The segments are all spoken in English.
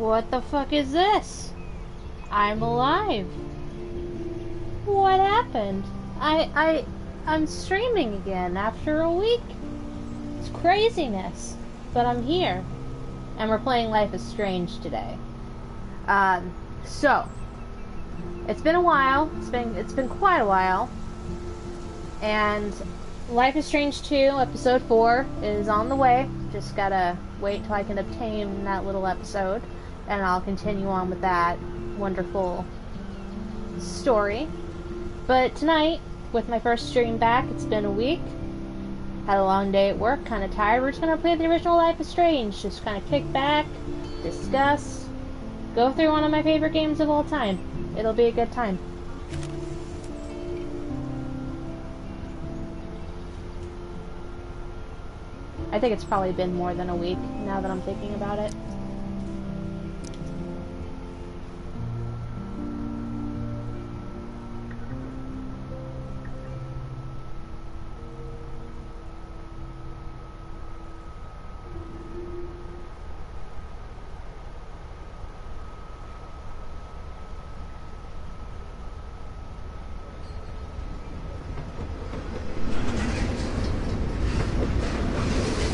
What the fuck is this? I'm alive. What happened? I'm streaming again after a week. It's craziness. But I'm here. And we're playing Life is Strange today. So it's been a while. It's been quite a while. And Life is Strange 2, episode 4 is on the way. Just gotta wait till I can obtain that little episode. And I'll continue on with that wonderful story. But tonight, with my first stream back, it's been a week. Had a long day at work, kind of tired. We're just gonna play the original Life is Strange. Just kind of kick back, discuss, go through one of my favorite games of all time. It'll be a good time. I think it's probably been more than a week, now that I'm thinking about it.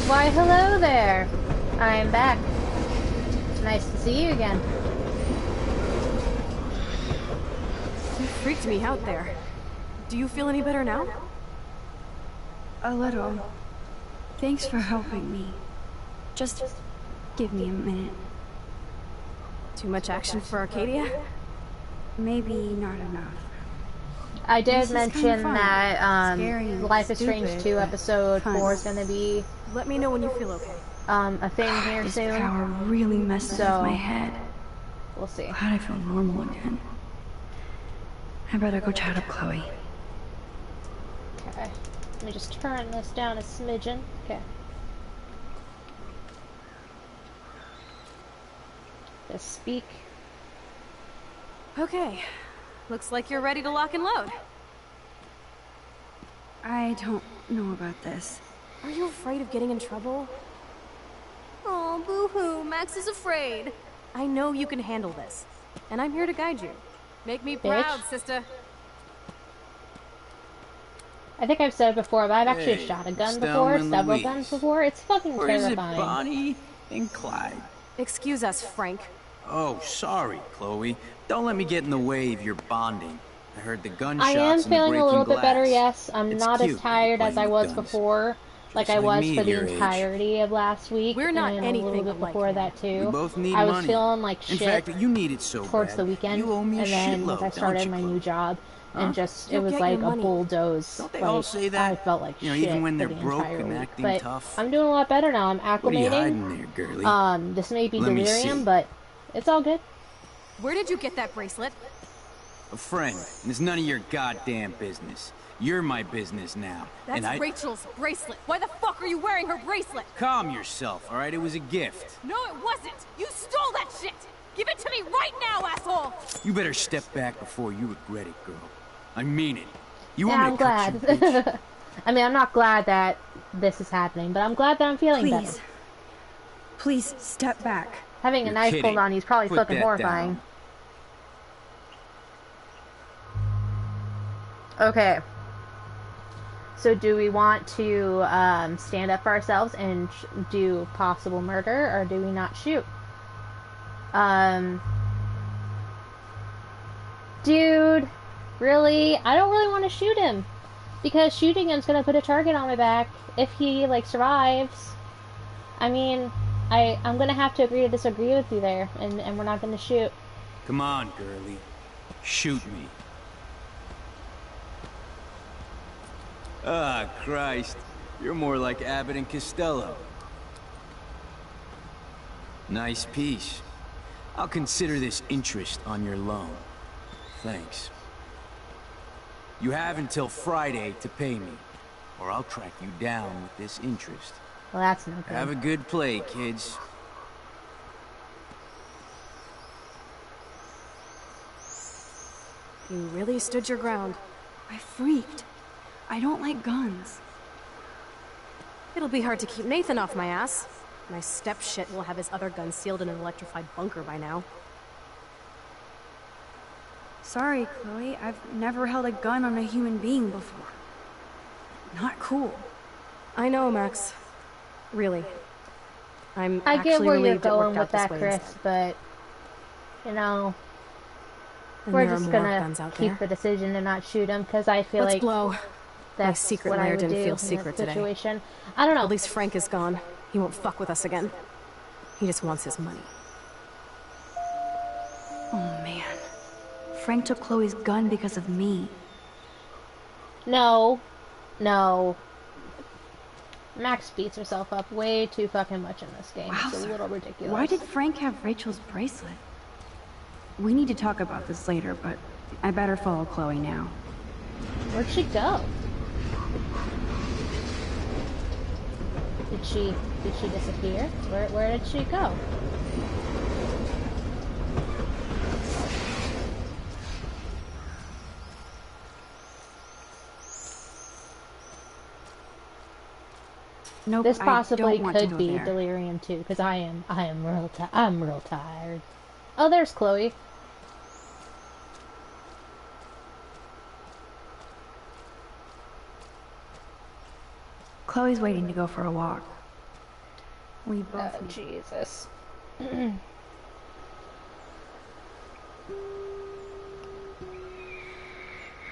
Why, hello there! I'm back. Nice to see you again. You freaked me out there. Do you feel any better now? A little. Thanks for helping me. Just give me a minute. Too much action for Arcadia? Maybe not enough. I did mention that Life is Strange 2 episode 4 is gonna be let me know when you feel okay. a thing here this soon. Power really messes with my head. We'll see. Glad I feel normal again. I better go chat up Chloe. Okay. Let me just turn this down a smidgen. Okay. Just speak. Okay. Looks like you're ready to lock and load. I don't know about this. Are you afraid of getting in trouble? Oh, boo-hoo, Max is afraid. I know you can handle this, and I'm here to guide you. Make me proud, sister. I think I've said it before, but I've actually shot a gun before, several guns before. It's fucking terrifying. Is it Bonnie and Clyde? Excuse us, Frank. Oh, sorry, Chloe. Don't let me get in the way of your bonding. I heard the gunshots. I am and the feeling a little breaking bit better, glass. yes. I'm It's not as cute tired as I playing was with guns. before. Like Just I was me for at the your age. entirety of last week. We're not and anything a little bit alike before now. that too. We both need I was money. feeling like In shit fact, you need it so towards bad. the weekend, You owe me a and then shitload, once I started don't my you, new job, Huh? and just it You'll was get like your a money. bulldoze. Don't they like, all say that? I felt like You know, shit even when for they're the broke entire and week. acting But tough. I'm doing a lot better now. I'm acclimating. What are you hiding there, girlie? This may be Let me delirium, see. but it's all good. Where did you get that bracelet? A friend, and it's none of your goddamn business. You're my business now. That's and I... Rachel's bracelet. Why the fuck are you wearing her bracelet? Calm yourself, all right? It was a gift. No, it wasn't. You stole that shit. Give it to me right now, asshole. You better step back before you regret it, girl. I mean it. You Yeah, want I'm me to cut you, glad. bitch? I mean, I'm not glad that this is happening, but I'm glad that I'm feeling better. Please step back. Having a You're knife kidding. pulled on you is probably Put fucking that horrifying. down. Okay. So do we want to stand up for ourselves and do possible murder, or do we not shoot? Dude, really? I don't really want to shoot him. Because shooting him's gonna put a target on my back if he, like, survives. I mean, I'm gonna have to agree to disagree with you there, and we're not gonna shoot. Come on, girlie. Shoot me. Ah, Christ. You're more like Abbott and Costello. Nice piece. I'll consider this interest on your loan. Thanks. You have until Friday to pay me, or I'll track you down with this interest. Well, that's no good. Have a good play, kids. You really stood your ground. I freaked. I don't like guns. It'll be hard to keep Nathan off my ass. My step-shit will have his other gun sealed in an electrified bunker by now. Sorry, Chloe. I've never held a gun on a human being before. Not cool. I know, Max. Really. I get where you're relieved it worked going out with that, this way Chris, instead. but, you know, And we're there are just more gonna guns out keep there. the decision to not shoot him, because I feel Let's like blow. that's secret what I lair would didn't do feel in secret that today. situation. I don't know. At least Frank is gone. He won't fuck with us again. He just wants his money. Oh man. Frank took Chloe's gun because of me. No. Max beats herself up way too fucking much in this game. Wow, It's a little ridiculous. Why did Frank have Rachel's bracelet? We need to talk about this later, but I better follow Chloe now. Where'd she go? Did she disappear? Where did she go? Nope, This possibly I don't want to could go be there. delirium too, because I'm real tired. Oh, there's Chloe. Chloe's waiting to go for a walk. We both Oh, Jesus.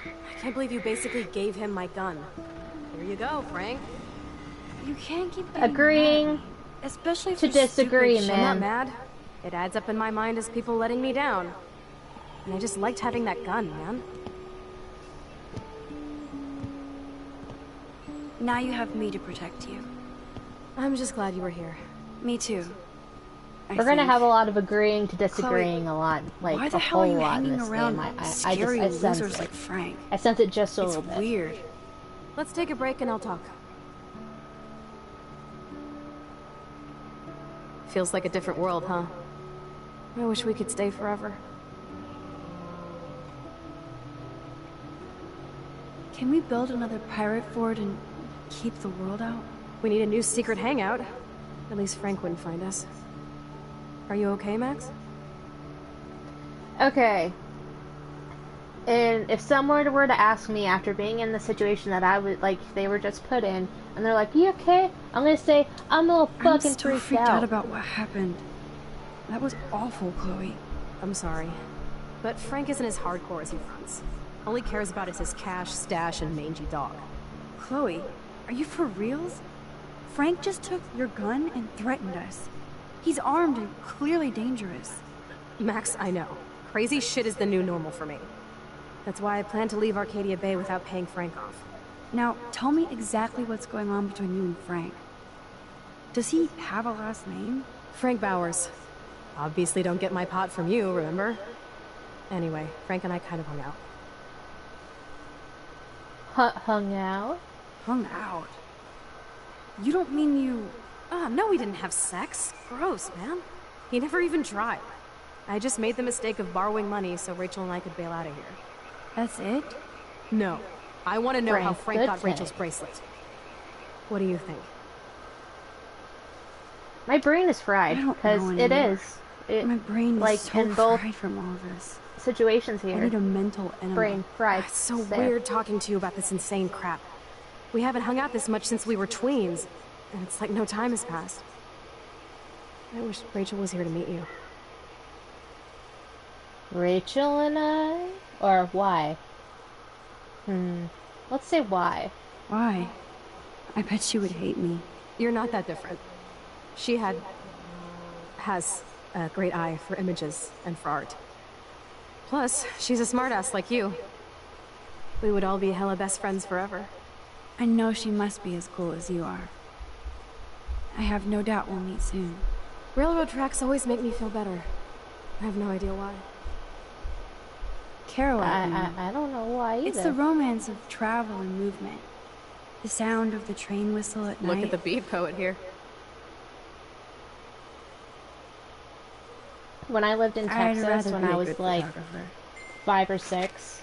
I can't believe you basically gave him my gun. Here you go, Frank. You can't keep Agreeing mad, especially to for disagree, stupid I'm not man. mad. It adds up in my mind as people letting me down. And I just liked having that gun, man. shit. Now you have me to protect you. I'm just glad you were here. Me too. We're gonna have a lot of agreeing to disagreeing a lot, like Why the a hell are whole you lot in hanging this around game. I scary sense losers it. like Frank? I sense it just a It's little bit. weird. Let's take a break and I'll talk. Feels like a different world, huh? I wish we could stay forever. Can we build another pirate fort and keep the world out? We need a new secret hangout. At least Frank wouldn't find us. Are you okay, Max? Okay. And if someone were to ask me after being in the situation that I would, like, they were just put in, and they're like, "You okay?" I'm gonna say, "I'm a little I'm fucking still freaked out out." about what happened. That was awful, Chloe. I'm sorry. But Frank isn't as hardcore as he fronts. All he cares about is his cash, stash, and mangy dog. Chloe, are you for reals? Frank just took your gun and threatened us. He's armed and clearly dangerous. Max, I know. Crazy shit is the new normal for me. That's why I plan to leave Arcadia Bay without paying Frank off. Now, tell me exactly what's going on between you and Frank. Does he have a last name? Frank Bowers. Obviously don't get my pot from you, remember? Anyway, Frank and I kind of hung out. Hung out? Hung out? You don't mean you... No, we didn't have sex. Gross, man. He never even tried. I just made the mistake of borrowing money so Rachel and I could bail out of here. That's it? No. I want to know how Frank good got Rachel's thing. bracelet. What do you think? My brain is I fried, don't because know it anymore. is. It, My brain is like, so in both fried from all this. situations I here. need a mental enema. Brain fried. It's so There. weird talking to you about this insane crap. We haven't hung out this much since we were tweens, and it's like no time has passed. I wish Rachel was here to meet you. Rachel and I? Or why? Let's say why. Why? I bet she would hate me. You're not that different. She has a great eye for images and for art. Plus, she's a smartass like you. We would all be hella best friends forever. I know she must be as cool as you are. I have no doubt we'll meet soon. Railroad tracks always make me feel better. I have no idea why. Kerouac. I don't know why either. It's the romance of travel and movement. The sound of the train whistle at night. Look at the beat poet here. When I lived in I'd Texas, rather when be I a was good like photographer. 5 or 6,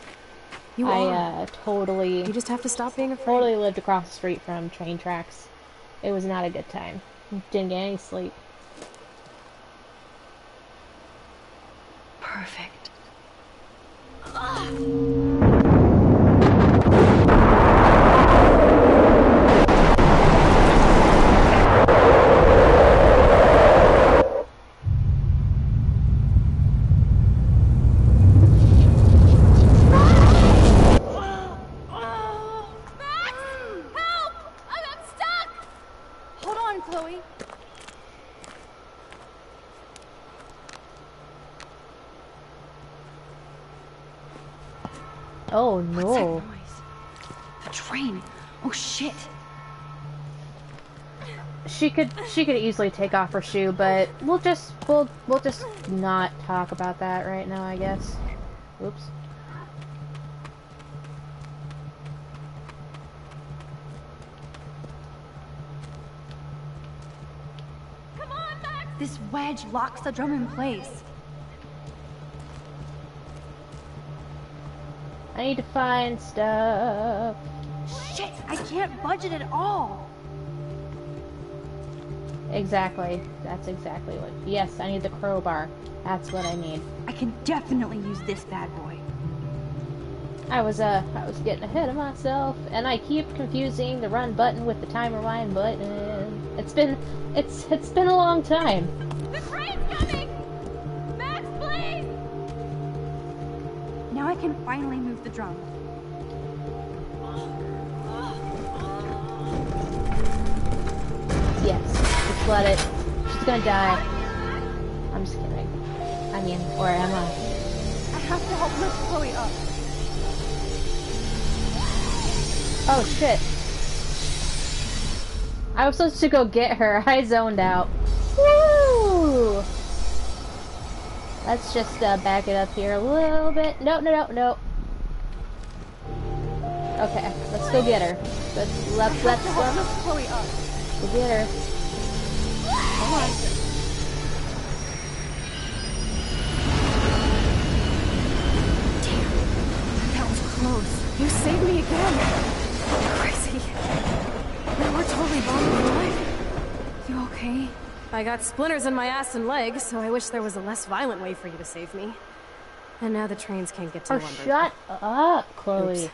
You are. I totally You just have to stop being afraid. totally lived across the street from train tracks. It was not a good time. Didn't get any sleep. Perfect. Chloe. Oh What's that no. noise? The train. Oh shit. She could easily take off her shoe, but we'll just not talk about that right now, I guess. Oops. Come on, Max! This wedge locks the drum in place. I need to find stuff. Shit! I can't budget at all. Exactly. That's exactly what. Yes, I need the crowbar. That's what I need. I can definitely use this bad boy. I was getting ahead of myself, and I keep confusing the run button with the time rewind button. It's been a long time. The train's coming! Max, please! Now I can finally move the drum. Yes, just let it. She's gonna die. I'm just kidding. I mean, or am I? I have to help lift Chloe up. Oh shit. I was supposed to go get her. I zoned out. Woo! Let's just back it up here a little bit. No. Okay, let's go get her. Let's Lift Chloe up. go get her. Come on. That was close. You saved me again! Crazy. We're totally bombed in life. You okay? I got splinters in my ass and legs, so I wish there was a less violent way for you to save me. And now the trains can't get to Oh, London. shut up, Chloe. Oops.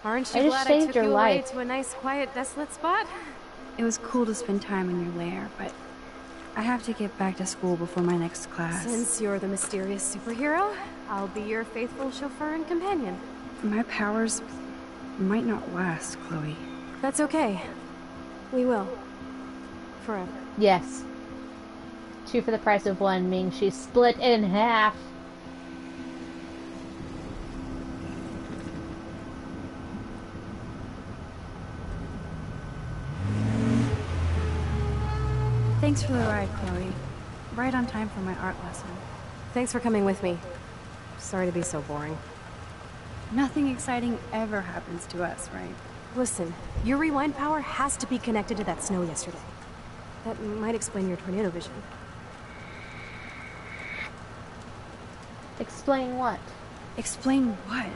Aren't I you just glad I saved took your you life. away to a nice, quiet, desolate spot? It was cool to spend time in your lair, but I have to get back to school before my next class. Since you're the mysterious superhero, I'll be your faithful chauffeur and companion. My powers might not last, Chloe. That's okay. We will. Forever. Yes. 2 for the price of 1, meaning she's split in half. Thanks for the ride, Chloe. Right on time for my art lesson. Thanks for coming with me. Sorry to be so boring. Nothing exciting ever happens to us, right? Listen, your rewind power has to be connected to that snow yesterday. That might explain your tornado vision. Explain what? Explain what?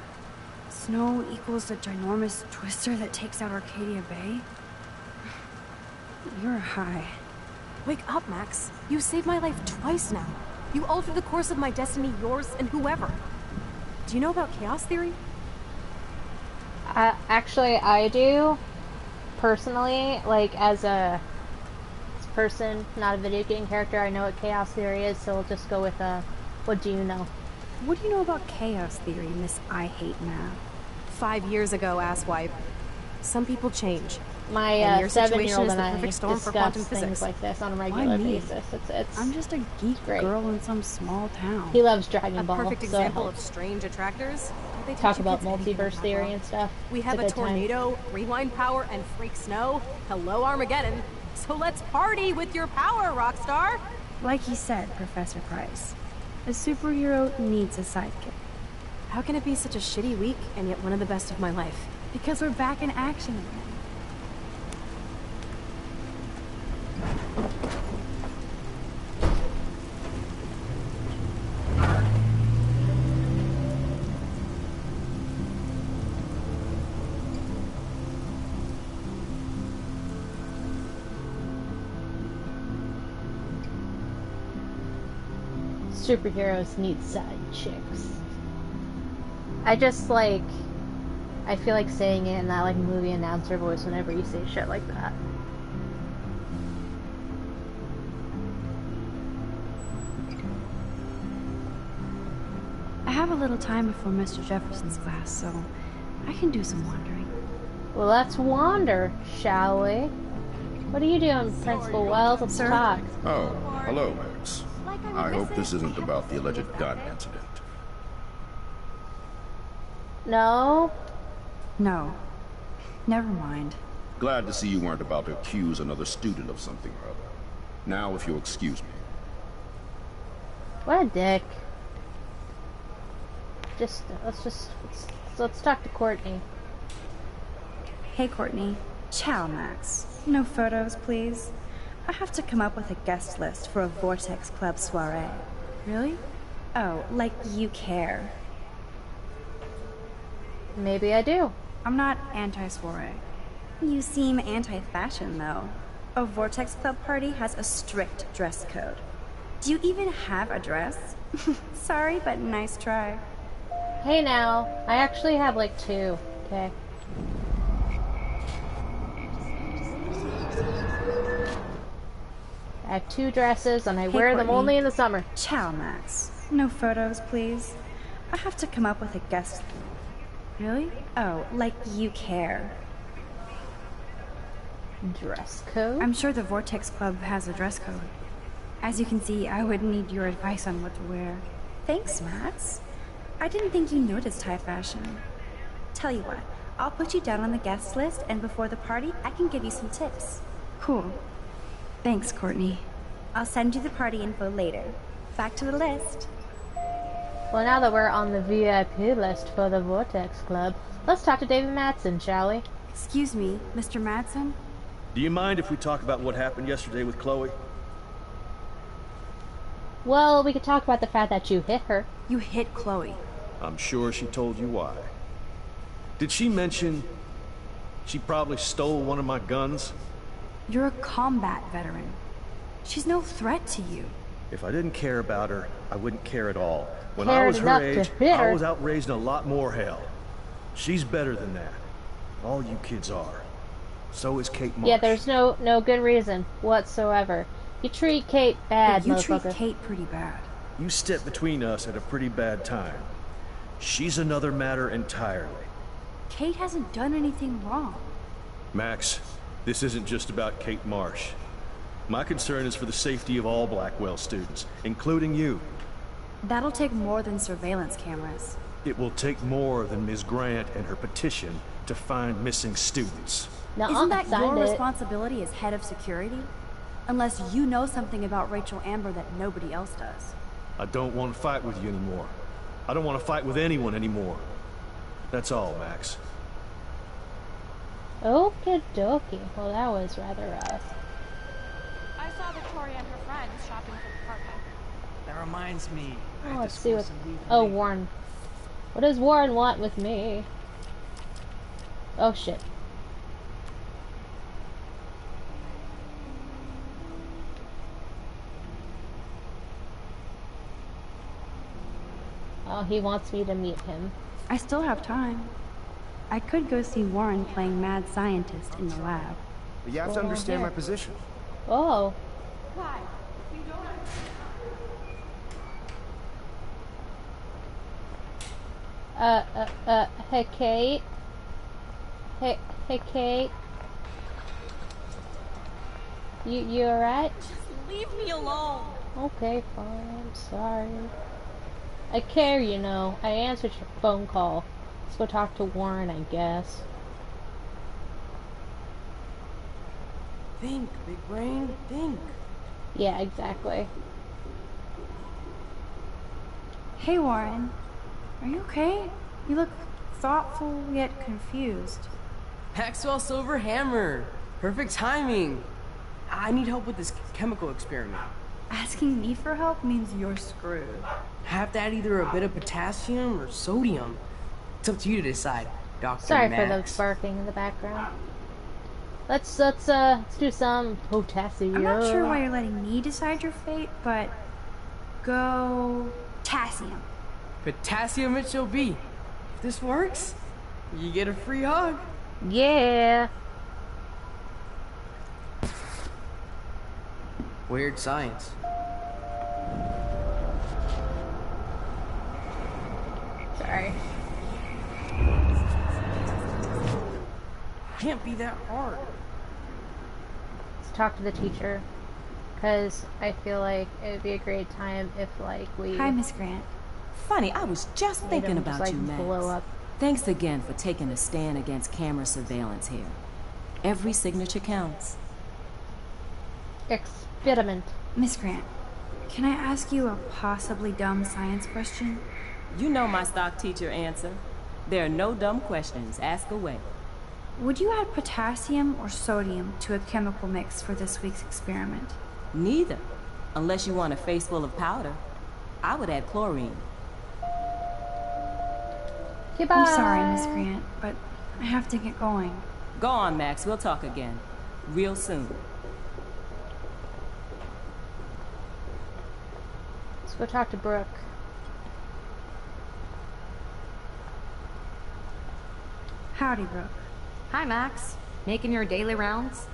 Snow equals the ginormous twister that takes out Arcadia Bay? You're high. Wake up, Max. You saved my life twice now. You altered the course of my destiny, yours, and whoever. Do you know about chaos theory? Actually, I do. Personally, like, as a person, not a video game character, I know what chaos theory is, so we'll just go with, what do you know? What do you know about chaos theory, Miss I Hate Math? 5 years ago, asswipe. Some people change. My And your 7-year-old situation is and the I perfect storm for discuss quantum things physics. like this on a Why regular me? basis. It's I'm just a geek great. girl in some small town. He loves Dragon A Ball, perfect so it example of helps. strange attractors. They teach Talk you about kids anything multiverse about theory that. and stuff. We It's have a good time. tornado, rewind power, and freak snow. Hello, Armageddon. So let's party with your power, Rockstar! Like he said, Professor Price, a superhero needs a sidekick. How can it be such a shitty week and yet one of the best of my life? Because we're back in action again. superheroes need side chicks. I just like, I feel like saying it in that like movie announcer voice whenever you say shit like that. I have a little time before Mr. Jefferson's class, so I can do some wandering. Well, let's wander, shall we? What are you doing, Principal Wells? Let's talk. Oh, hello, Max. I hope this isn't about the alleged gun incident. No? No. Never mind. Glad to see you weren't about to accuse another student of something or other. Now, if you'll excuse me. What a dick. Let's talk to Courtney. Hey, Courtney. Ciao, Max. No photos, please. I have to come up with a guest list for a Vortex Club soiree. Really? Oh, like you care. Maybe I do. I'm not anti-soiree. You seem anti-fashion, though. A Vortex Club party has a strict dress code. Do you even have a dress? Sorry, but nice try. Hey now, I actually have like 2, okay? I have 2 dresses and I wear them Courtney. only in the summer. Ciao, Max. No photos, please. I have to come up with a guest. Really? Oh, like you care. Dress code? I'm sure the Vortex Club has a dress code. As you can see, I would need your advice on what to wear. Thanks, Max. I didn't think you noticed high fashion. Tell you what, I'll put you down on the guest list, and before the party, I can give you some tips. Cool. Thanks, Courtney. I'll send you the party info later. Back to the list. Well, now that we're on the VIP list for the Vortex Club, let's talk to David Madsen, shall we? Excuse me, Mr. Madsen? Do you mind if we talk about what happened yesterday with Chloe? Well, we could talk about the fact that you hit her. You hit Chloe. I'm sure she told you why. Did she mention she probably stole one of my guns? You're a combat veteran. She's no threat to you. If I didn't care about her, I wouldn't care at all. When I Cared was her enough to age, hit her. I was outraised in a lot more hell. She's better than that. All you kids are. So is Kate Marsh. Yeah, there's no good reason whatsoever. You treat Kate bad, You motherfucker. treat Kate pretty bad. You stepped between us at a pretty bad time. She's another matter entirely. Kate hasn't done anything wrong. Max, this isn't just about Kate Marsh. My concern is for the safety of all Blackwell students, including you. That'll take more than surveillance cameras. It will take more than Ms. Grant and her petition to find missing students. Nuh-uh, Isn't that signed your it. responsibility as head of security? Unless you know something about Rachel Amber that nobody else does. I don't want to fight with you anymore. I don't want to fight with anyone anymore. That's all, Max. Okie dokie. Well, that was rather rough. I saw Victoria and her friends shopping for the apartment. That reminds me. I Oh, have to let's see score what... some weed Oh, tonight. Warren. What does Warren want with me? Oh, shit. Oh, he wants me to meet him. I still have time. I could go see Warren playing mad scientist in the lab. But you have to Well, understand here. my position. Oh. Why? You don't Hey, Kate. Hey, Kate. You alright? just leave me alone. Okay, fine. I'm sorry. I care, you know. I answered your phone call. Let's go talk to Warren, I guess. Think, big brain, think. Yeah, exactly. Hey, Warren. Are you okay? You look thoughtful yet confused. Maxwell Silver Hammer. Perfect timing. I need help with this chemical experiment. Asking me for help means you're screwed. I have to add either a bit of potassium or sodium. It's up to you to decide, Dr. Sorry Max. for the barking in the background. Let's do some potassium. I'm not sure why you're letting me decide your fate, but go potassium. Potassium it shall be. If this works, you get a free hug. Yeah. Weird science. Sorry. Can't be that hard. Let's talk to the teacher. Because I feel like it would be a great time if, like, we... Hi, Miss Grant. Funny, I was just made thinking him about just, you, like, Max. blow up. Thanks again for taking a stand against camera surveillance here. Every signature counts. Experiment. Miss Grant, can I ask you a possibly dumb science question? You know my stock teacher answer. There are no dumb questions. Ask away. Would you add potassium or sodium to a chemical mix for this week's experiment? Neither. Unless you want a face full of powder. I would add chlorine. Goodbye. I'm sorry, Miss Grant, but I have to get going. Go on, Max. We'll talk again. Real soon. Let's go talk to Brooke. Howdy, Brooke. Hi, Max. Making your daily rounds?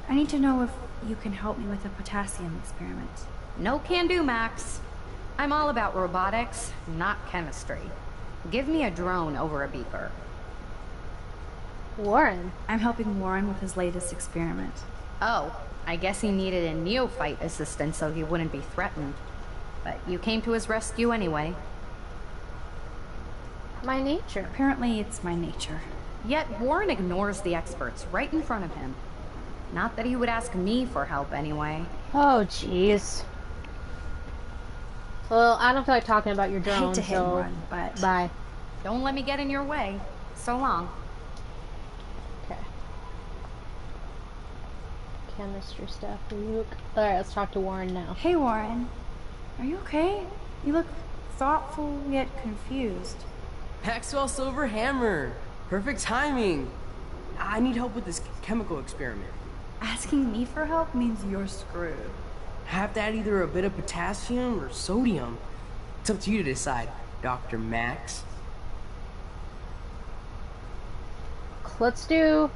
I need to know if you can help me with a potassium experiment. No can do, Max. I'm all about robotics, not chemistry. Give me a drone over a beeper. Warren. I'm helping Warren with his latest experiment. Oh, I guess he needed a neophyte assistant so he wouldn't be threatened. But you came to his rescue anyway. My nature. Apparently, it's my nature. Yet Warren ignores the experts right in front of him. Not that he would ask me for help anyway. Oh, jeez. Well, I don't feel like talking about your I drone, hate to hit so... one, but... Bye. Don't let me get in your way. So long. Okay. Chemistry stuff. Luke. Alright, let's talk to Warren now. Hey, Warren. Are you okay? You look thoughtful yet confused. Maxwell Silver Hammer. Perfect timing. I need help with this chemical experiment. Asking me for help means you're screwed. I have to add either a bit of potassium or sodium. It's up to you to decide, Dr. Max. Let's do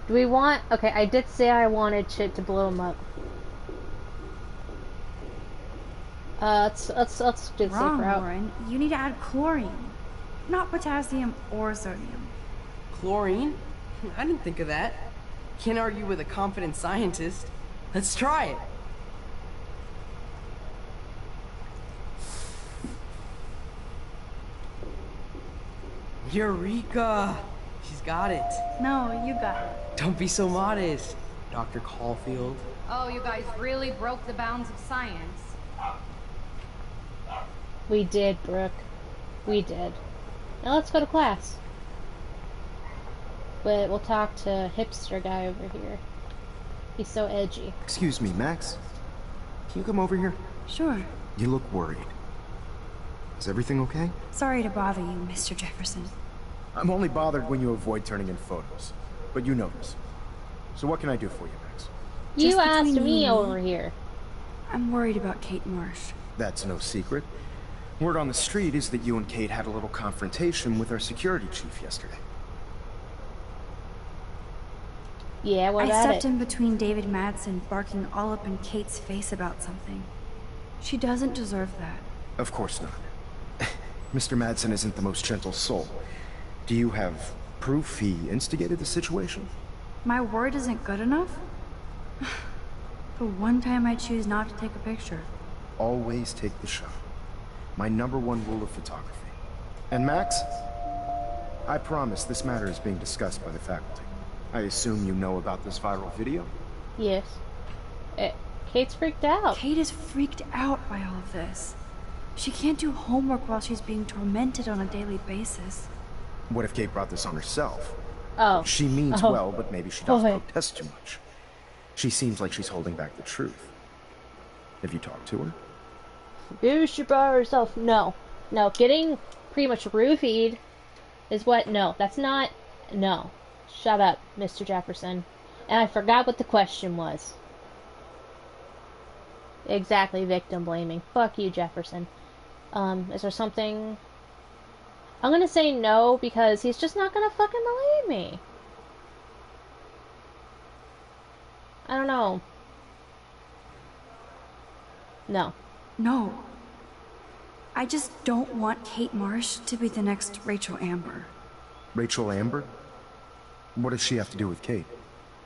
we want... Okay, I did say I wanted shit to blow him up. Let's do the Wrong, safe route. Warren. You need to add chlorine, not potassium or sodium. Chlorine? I didn't think of that. Can't argue with a confident scientist. Let's try it. Eureka! She's got it. No, you got it. Don't be so modest, Dr. Caulfield. Oh, you guys really broke the bounds of science. We did, Brooke. We did. Now let's go to class. But we'll talk to hipster guy over here. He's so edgy. Excuse me, Max. Can you come over here? Sure. You look worried. Is everything okay? Sorry to bother you, Mr. Jefferson. I'm only bothered when you avoid turning in photos. But you notice. So what can I do for you, Max? You Just asked between me you and over here. I'm worried about Kate Marsh. That's no secret. Word on the street is that you and Kate had a little confrontation with our security chief yesterday. Yeah, what I about stepped it? in between David Madsen barking all up in Kate's face about something. She doesn't deserve that. Of course not. Mr. Madsen isn't the most gentle soul. Do you have proof he instigated the situation? My word isn't good enough? The one time I choose not to take a picture. Always take the shot. My #1 rule of photography. And Max, I promise this matter is being discussed by the faculty. I assume you know about this viral video? Yes. Kate's freaked out. Kate is freaked out by all of this. She can't do homework while she's being tormented on a daily basis. What if Kate brought this on herself? Oh. She means Oh. well, but maybe she does Boy. protest too much. She seems like she's holding back the truth. Have you talked to her? Maybe she by herself. No. No, getting pretty much roofied is what... No, that's not... No. Shut up, Mr. Jefferson. And I forgot what the question was. Exactly, victim blaming. Fuck you, Jefferson. Is there something... I'm gonna say no, because he's just not gonna fucking believe me. I don't know. No. No. I just don't want Kate Marsh to be the next Rachel Amber. Rachel Amber? What does she have to do with Kate?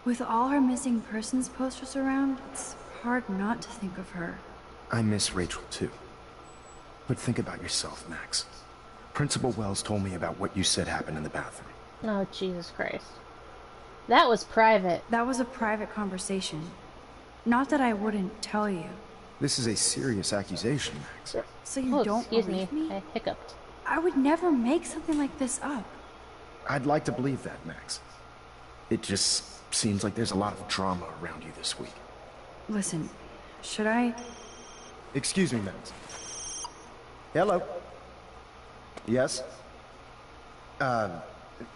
With all her missing persons posters around, it's hard not to think of her. I miss Rachel too. But think about yourself, Max. Principal Wells told me about what you said happened in the bathroom. Oh, Jesus Christ. That was private. That was a private conversation. Not that I wouldn't tell you. This is a serious accusation, Max. So you don't excuse believe me? I hiccuped. I would never make something like this up. I'd like to believe that, Max. It just seems like there's a lot of drama around you this week. Listen, should I... Excuse me, Max. Hello? Yes?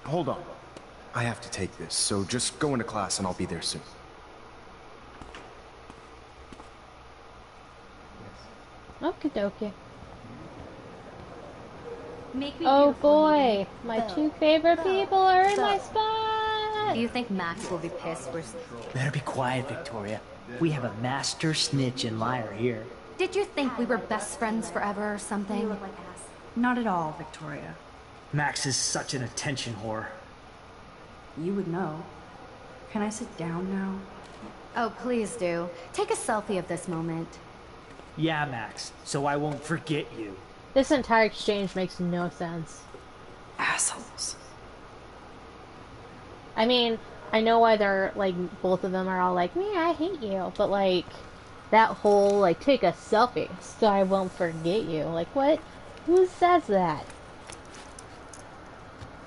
Hold on. I have to take this, so just go into class and I'll be there soon. Okie dokie. Oh boy, my two favorite people are in my spot! Do you think Max will be pissed we're... Better be quiet, Victoria. We have a master snitch and liar here. Did you think we were best friends forever or something? Not at all, Victoria. Max is such an attention whore. You would know. Can I sit down now? Oh, please do. Take a selfie of this moment. Yeah, Max, so I won't forget you. This entire exchange makes no sense. Assholes. I mean, I know why they're, like, both of them are all like, me, I hate you. But, like, that whole, like, take a selfie so I won't forget you. Like, what? Who says that?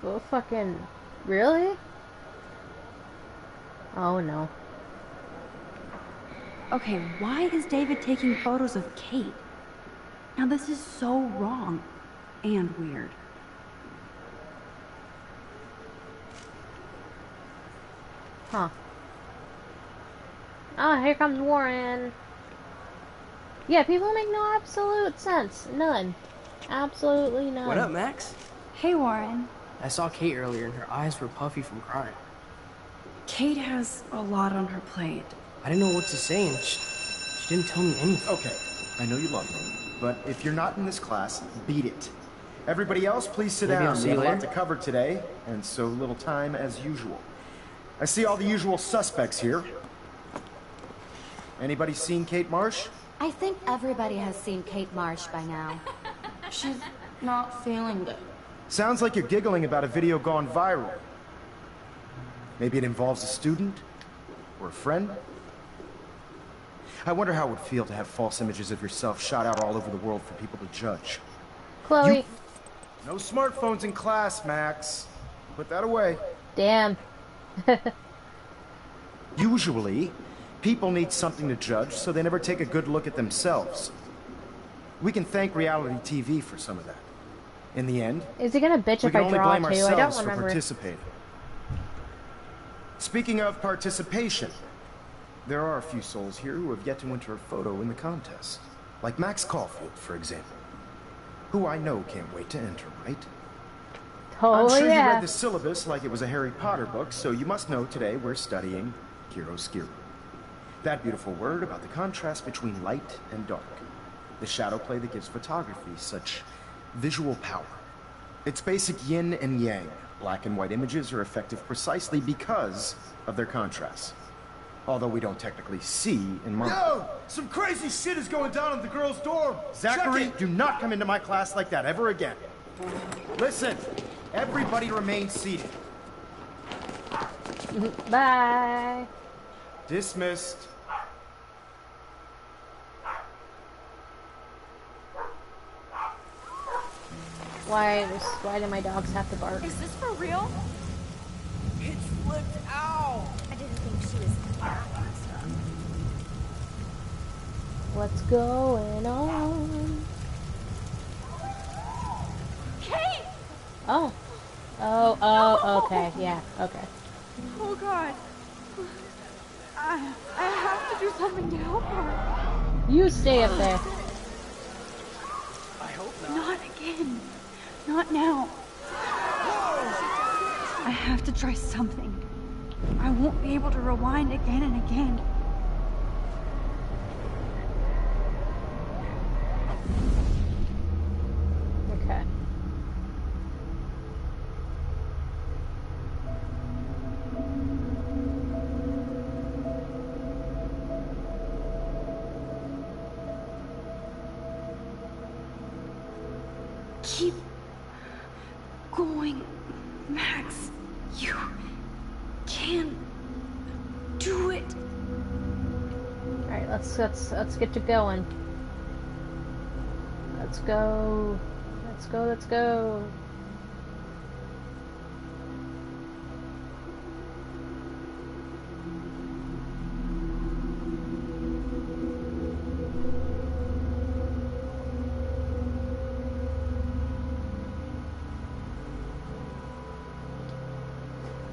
Well, fucking... Really? Oh, no. Okay, why is David taking photos of Kate? Now this is so wrong and weird. Huh. Oh, here comes Warren. Yeah, people make no absolute sense. None. Absolutely none. What up, Max? Hey, Warren. I saw Kate earlier and her eyes were puffy from crying. Kate has a lot on her plate. I didn't know what to say and she didn't tell me anything. Okay, I know you love me, but if you're not in this class, beat it. Everybody else, please sit Maybe down. I'll see We have you a lot later. to cover today, and so little time as usual. I see all the usual suspects here. Anybody seen Kate Marsh? I think everybody has seen Kate Marsh by now. She's not feeling good. Sounds like you're giggling about a video gone viral. Maybe it involves a student? Or a friend? I wonder how it would feel to have false images of yourself shot out all over the world for people to judge. Chloe. No smartphones in class, Max. Put that away. Damn. Usually, people need something to judge, so they never take a good look at themselves. We can thank reality TV for some of that. In the end, Is he gonna bitch we if can I only draw blame too? I don't ourselves for remember. participating. Speaking of participation, there are a few souls here who have yet to enter a photo in the contest. Like Max Caulfield, for example. Who I know can't wait to enter, right? Oh, I'm sure you yeah. read the syllabus like it was a Harry Potter book, so you must know today we're studying chiaroscuro. That beautiful word about the contrast between light and dark. The shadow play that gives photography such visual power. It's basic yin and yang. Black and white images are effective precisely because of their contrast. Although we don't technically see in marker. Yo! Some crazy shit is going down in the girls' dorm! Zachary, do not come into my class like that ever again. Listen, everybody remain seated. Bye. Dismissed. Why do my dogs have to bark? Is this for real? It's flipped out. I didn't think she was... What's going on? Kate! Oh. Oh, okay, yeah, okay. Oh god. I have to do something to help her. You stay up there. I hope not. Not again. Not now. I have to try something. I won't be able to rewind again and again. Okay. Keep going, Max. You can do it. All right, let's get to going. Let's go. Let's go. Let's go.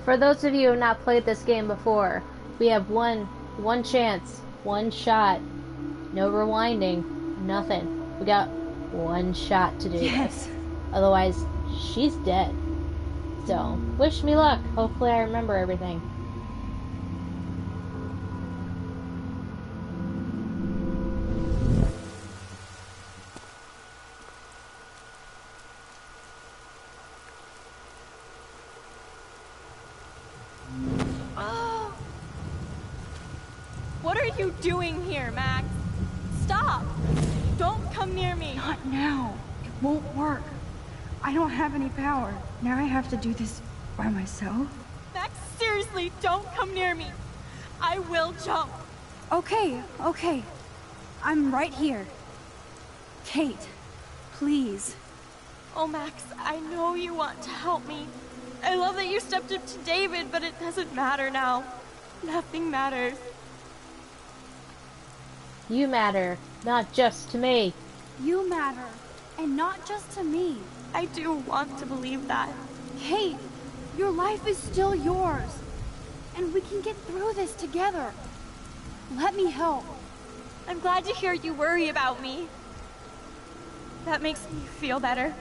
For those of you who have not played this game before, we have one chance, one shot, no rewinding, nothing. We got one shot to do this. Otherwise, she's dead. So, wish me luck. Hopefully I remember everything. What are you doing here, Max? Stop! Don't come near me! Not now. It won't work. I don't have any power. Now I have to do this by myself. Max, seriously, don't come near me. I will jump. Okay. I'm right here. Kate, please. Oh, Max, I know you want to help me. I love that you stepped up to David, but it doesn't matter now. Nothing matters. You matter, not just to me. You matter, and not just to me. I do want to believe that. Kate, your life is still yours. And we can get through this together. Let me help. I'm glad to hear you worry about me. That makes me feel better.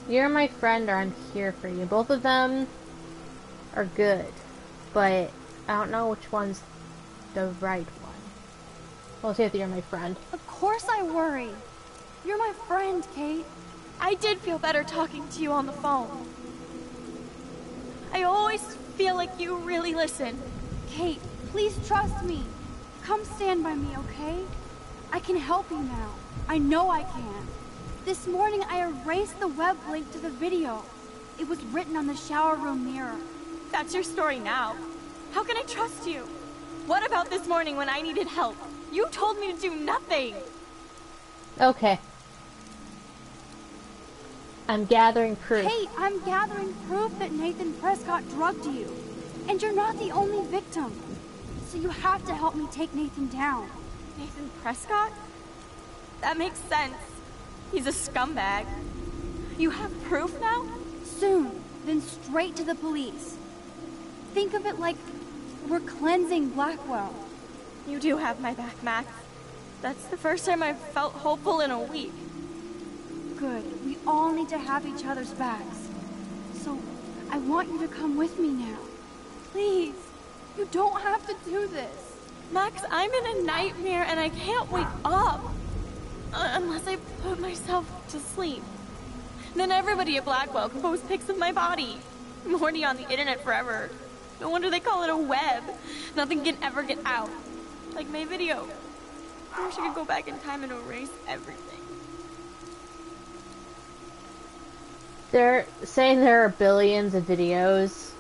You're my friend or I'm here for you. Both of them are good, but I don't know which one's the right one. Well, say that you're my friend. Of course I worry. You're my friend, Kate. I did feel better talking to you on the phone. I always feel like you really listen. Kate, please trust me. Come stand by me, okay? I can help you now. I know I can. This morning I erased the web link to the video. It was written on the shower room mirror. That's your story now. How can I trust you? What about this morning when I needed help? You told me to do nothing. Okay. I'm gathering proof. Kate, I'm gathering proof that Nathan Prescott drugged you. And you're not the only victim. So you have to help me take Nathan down. Nathan Prescott? That makes sense. He's a scumbag. You have proof now? Soon, then straight to the police. Think of it like we're cleansing Blackwell. You do have my back, Max. That's the first time I've felt hopeful in a week. Good. We all need to have each other's backs. So, I want you to come with me now. Please. You don't have to do this. Max, I'm in a nightmare and I can't wake up. Unless I put myself to sleep. Then everybody at Blackwell can post pics of my body. I'm already on the internet forever. No wonder they call it a web. Nothing can ever get out. Like my video. I wish I could go back in time and erase everything. They're saying there are billions of videos.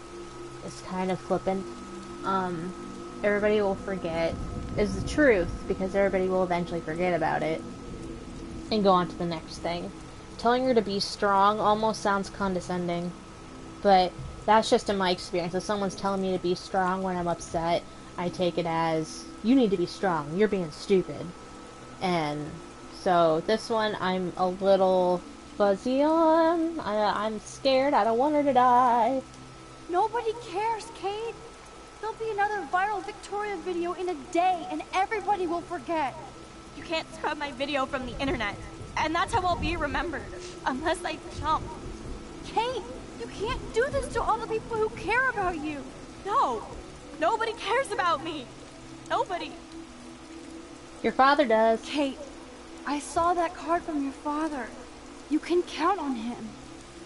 It's kind of flippant. Everybody will forget. Is the truth, because everybody will eventually forget about it. And go on to the next thing. Telling her to be strong almost sounds condescending. But that's just in my experience. If someone's telling me to be strong when I'm upset, I take it as, you need to be strong. You're being stupid. And so this one I'm a little fuzzy on. I'm scared. I don't want her to die. Nobody cares, Kate. There'll be another viral Victoria video in a day, and everybody will forget. You can't scrub my video from the internet, and that's how I'll be remembered, unless I jump. Kate, you can't do this to all the people who care about you. No, nobody cares about me. Nobody. Your father does. Kate, I saw that card from your father. You can count on him.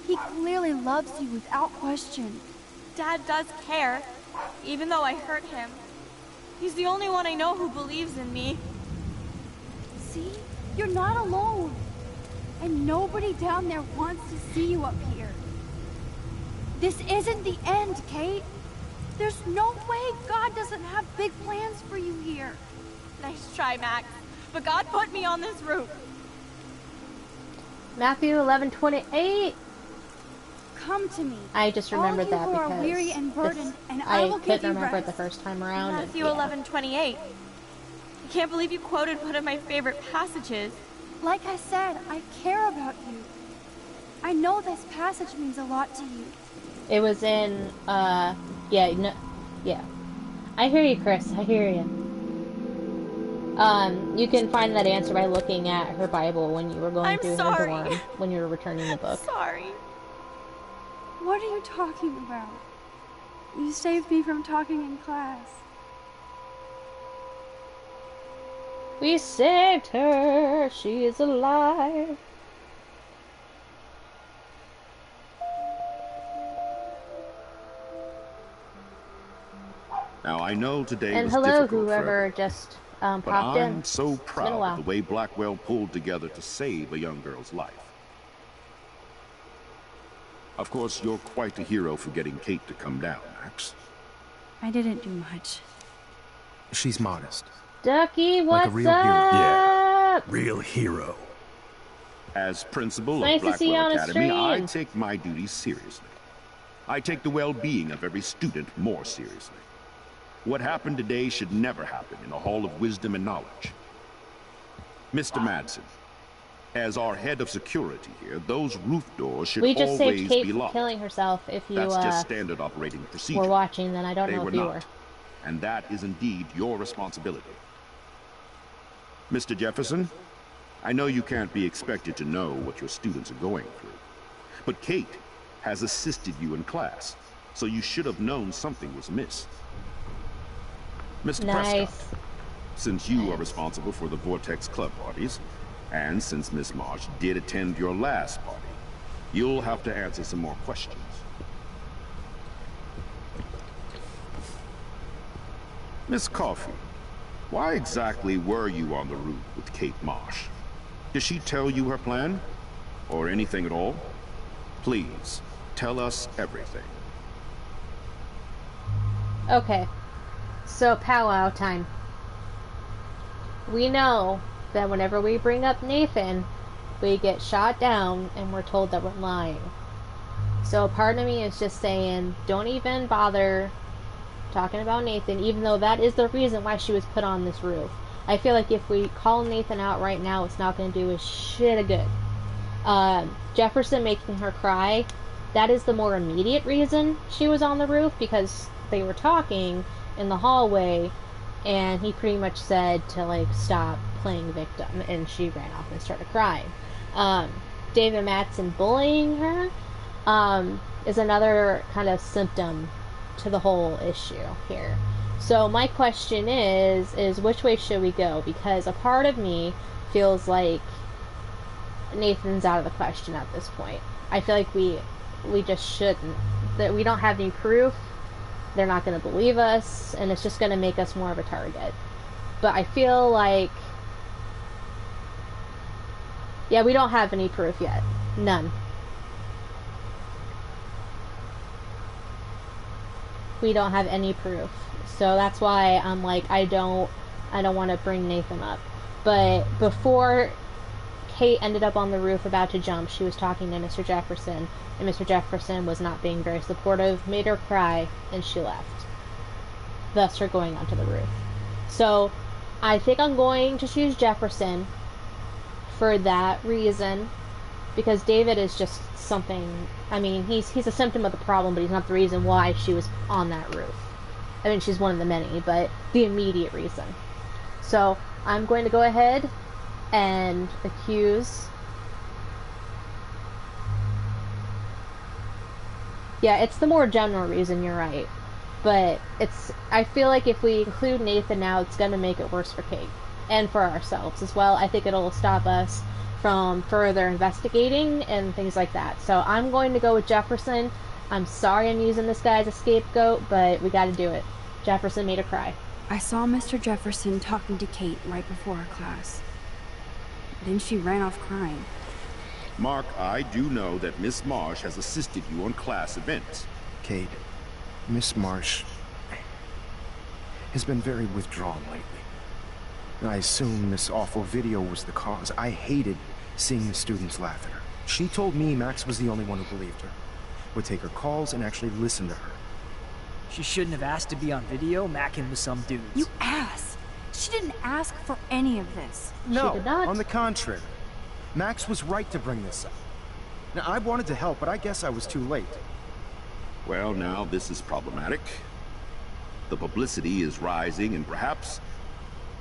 He clearly loves you without question. Dad does care, even though I hurt him. He's the only one I know who believes in me. See? You're not alone. And nobody down there wants to see you up here. This isn't the end, Kate. There's no way God doesn't have big plans for you here. Nice try, Max. But God put me on this route. Matthew 11:28. Come to me. I just remembered that because are weary and burdened, and I will give you couldn't remember it rest. the first time around. Matthew 11:28. I can't believe you quoted one of my favorite passages. Like I said, I care about you. I know this passage means a lot to you. It was in, yeah. I hear you, Chris. I hear you. You can find that answer by looking at her Bible when you were going through her dorm, when you were returning the book. Sorry. What are you talking about? You saved me from talking in class. We saved her. She is alive. Now, I know today and was hello, difficult whoever for just but popped in. I'm so It's been a proud while. of the way Blackwell pulled together to save a young girl's life. Of course, you're quite a hero for getting Kate to come down, Max. I didn't do much. She's modest. Ducky, what's like a real up? hero. Yeah, real hero. As principal Nice of to see you Blackwell on a Academy, I stream. take my duties seriously. I take the well-being of every student more seriously. What happened today should never happen in a hall of wisdom and knowledge. Mr. Madsen, as our head of security here, those roof doors should We just always saved Kate be from locked. killing herself. If you That's just standard operating procedure. were watching, then I don't They know were if you not, were. and that is indeed your responsibility. Mr. Jefferson, I know you can't be expected to know what your students are going through, but Kate has assisted you in class, so you should have known something was amiss. Mr. Nice. Prescott, since you are responsible for the Vortex Club parties, and since Miss Marsh did attend your last party, you'll have to answer some more questions. Miss Coffey, why exactly were you on the route with Kate Marsh? Did she tell you her plan? Or anything at all? Please, tell us everything. Okay, so powwow time. We know that whenever we bring up Nathan, we get shot down and we're told that we're lying. So part of me is just saying, don't even bother talking about Nathan, even though that is the reason why she was put on this roof. I feel like if we call Nathan out right now, it's not going to do a shit of good. Jefferson making her cry, that is the more immediate reason she was on the roof, because they were talking in the hallway and he pretty much said to like stop playing victim, and she ran off and started crying. David Madsen bullying her is another kind of symptom to the whole issue here. So my question is which way should we go? Because a part of me feels like Nathan's out of the question at this point. I feel like we just shouldn't. That we don't have any proof. They're not going to believe us, and it's just going to make us more of a target. But I feel like, yeah, we don't have any proof yet. None. We don't have any proof. So that's why I'm like, I don't want to bring Nathan up. But before Kate ended up on the roof about to jump, she was talking to Mr. Jefferson, and Mr. Jefferson was not being very supportive, made her cry, and she left. Thus her going onto the roof. So I think I'm going to choose Jefferson for that reason. because David is just something. I mean, he's a symptom of the problem, but he's not the reason why she was on that roof. I mean, she's one of the many, but the immediate reason. So I'm going to go ahead and accuse. Yeah, it's the more general reason, you're right. But I feel like if we include Nathan now, it's going to make it worse for Kate. And for ourselves as well. I think it'll stop us from further investigating and things like that. So I'm going to go with Jefferson. I'm sorry I'm using this guy as a scapegoat, but we got to do it. Jefferson made her cry. I saw Mr. Jefferson talking to Kate right before her class. Then she ran off crying. Mark, I do know that Miss Marsh has assisted you on class events. Kate, Miss Marsh has been very withdrawn lately. I assume this awful video was the cause. I hated seeing the students laugh at her. She told me Max was the only one who believed her, would take her calls and actually listen to her. She shouldn't have asked to be on video, macking with some dudes. You ass! She didn't ask for any of this. No, She did not. on the contrary. Max was right to bring this up. Now, I wanted to help, but I guess I was too late. Well, now this is problematic. The publicity is rising, and perhaps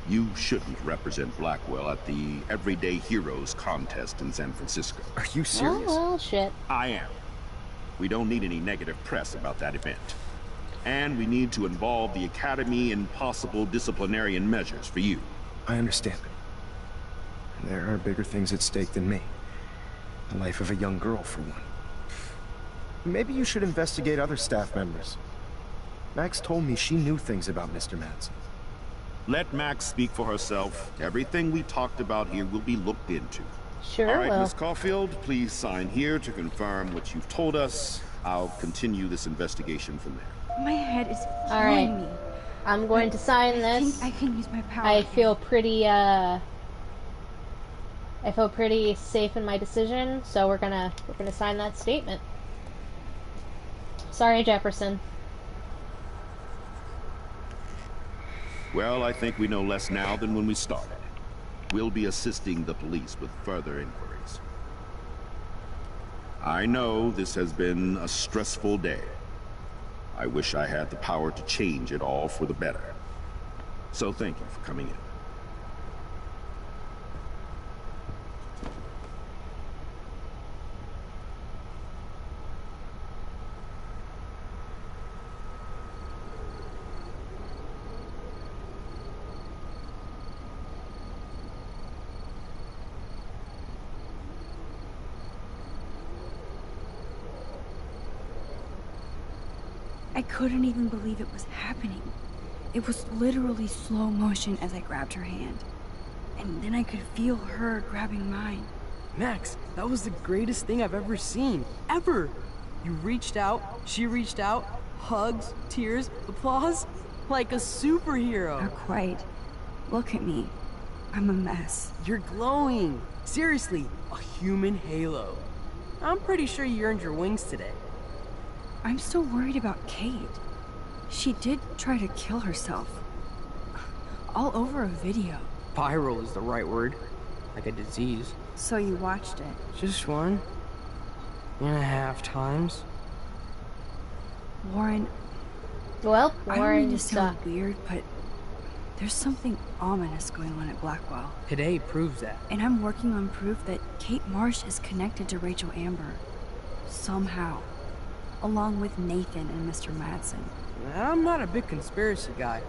you shouldn't represent Blackwell at the Everyday Heroes contest in San Francisco. Are you serious? Oh, well, shit. I am. We don't need any negative press about that event. And we need to involve the Academy in possible disciplinarian measures for you. I understand. There are bigger things at stake than me. The life of a young girl, for one. Maybe you should investigate other staff members. Max told me she knew things about Mr. Madsen. Let Max speak for herself. Everything we talked about here will be looked into. Sure All right, will. Miss Caulfield, please sign here to confirm what you've told us. I'll continue this investigation from there. My head is All right. killing me. I'm going to sign this. I can use my power. I feel pretty safe in my decision, so we're gonna sign that statement. Sorry, Jefferson. Well, I think we know less now than when we started. We'll be assisting the police with further inquiries. I know this has been a stressful day. I wish I had the power to change it all for the better. So thank you for coming in. I couldn't even believe it was happening. It was literally slow motion as I grabbed her hand. And then I could feel her grabbing mine. Max, that was the greatest thing I've ever seen. Ever! You reached out, she reached out, hugs, tears, applause, like a superhero. Not quite. Look at me. I'm a mess. You're glowing. Seriously, a human halo. I'm pretty sure you earned your wings today. I'm still worried about Kate. She did try to kill herself. All over a video. Viral is the right word. Like a disease. So you watched it? Just 1.5 times. Warren... Well, I don't mean to Warren sound weird, but there's something ominous going on at Blackwell. Today proves that. And I'm working on proof that Kate Marsh is connected to Rachel Amber. Somehow. Along with Nathan and Mr. Madsen. I'm not a big conspiracy guy,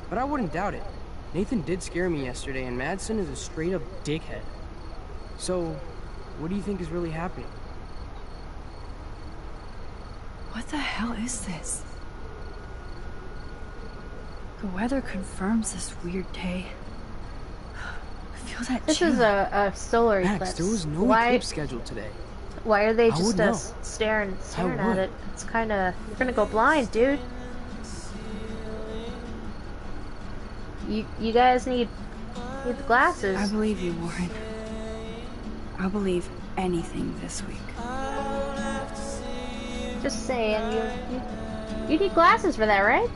but I wouldn't doubt it. Nathan did scare me yesterday, and Madsen is a straight-up dickhead. So, what do you think is really happening? What the hell is this? The weather confirms this weird day. I feel that This chill. is a solar Max, eclipse. there was no eclipse scheduled today. Why are they I would just know. staring I at would. it? It's kind of... You're gonna go blind, dude. You guys need the glasses. I believe you, Warren. I'll believe anything this week. Just saying, you need glasses for that, right?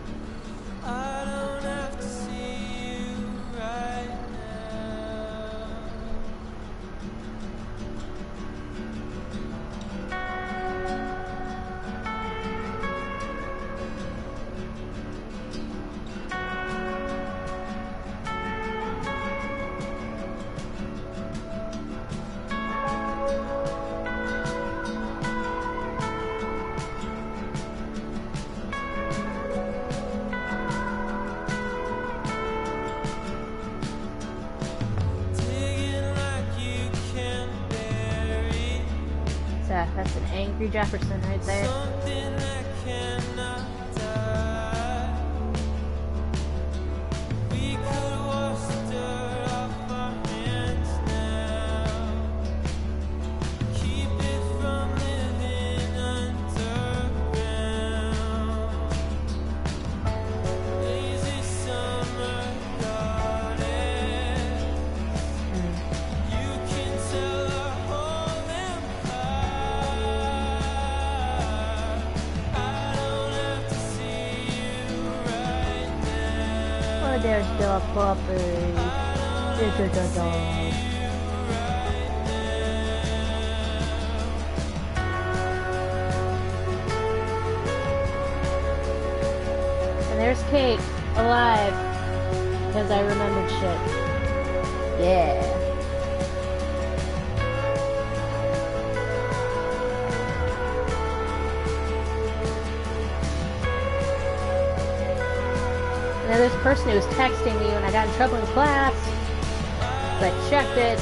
That's an angry Jefferson right there. There's the puppy. There's the dog. And there's Kate, alive. Because I remembered shit. Yeah. And then this person who was texting me when I got in trouble in class. So I checked it.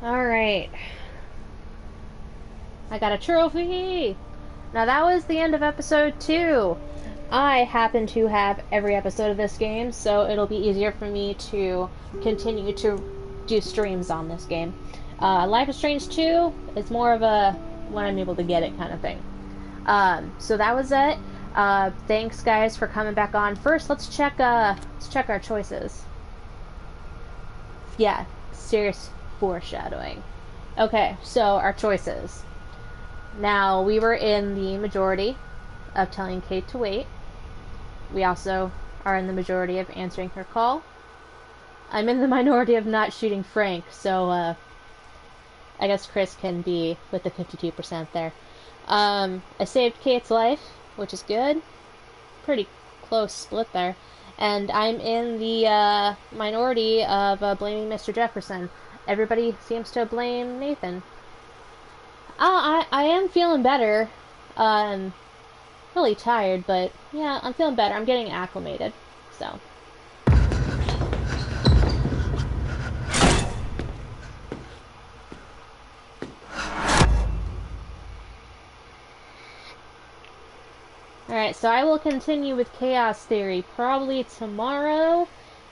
Alright. I got a trophy! Now that was the end of episode 2. I happen to have every episode of this game, so it'll be easier for me to continue to do streams on this game. Life is Strange 2 is more of a when I'm able to get it kind of thing. So that was it. Thanks guys for coming back on. First, let's check our choices. Yeah, serious foreshadowing. Okay, so our choices. Now, we were in the majority of telling Kate to wait. We also are in the majority of answering her call. I'm in the minority of not shooting Frank, so I guess Chris can be with the 52% there. I saved Kate's life, which is good. Pretty close split there. And I'm in the minority of blaming Mr. Jefferson. Everybody seems to blame Nathan. I am feeling better. Really tired, but yeah, I'm feeling better. I'm getting acclimated, so. Alright, so I will continue with Chaos Theory probably tomorrow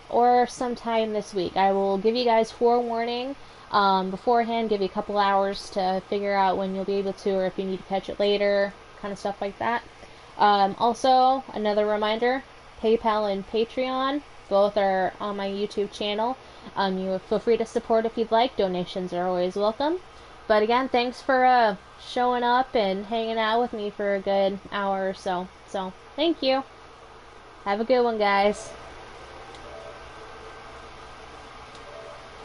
or sometime this week. I will give you guys forewarning beforehand, give you a couple hours to figure out when you'll be able to, or if you need to catch it later, kind of stuff like that. Also, another reminder, PayPal and Patreon, both are on my YouTube channel. You feel free to support if you'd like. Donations are always welcome. But again, thanks for showing up and hanging out with me for a good hour or so. So, thank you. Have a good one, guys.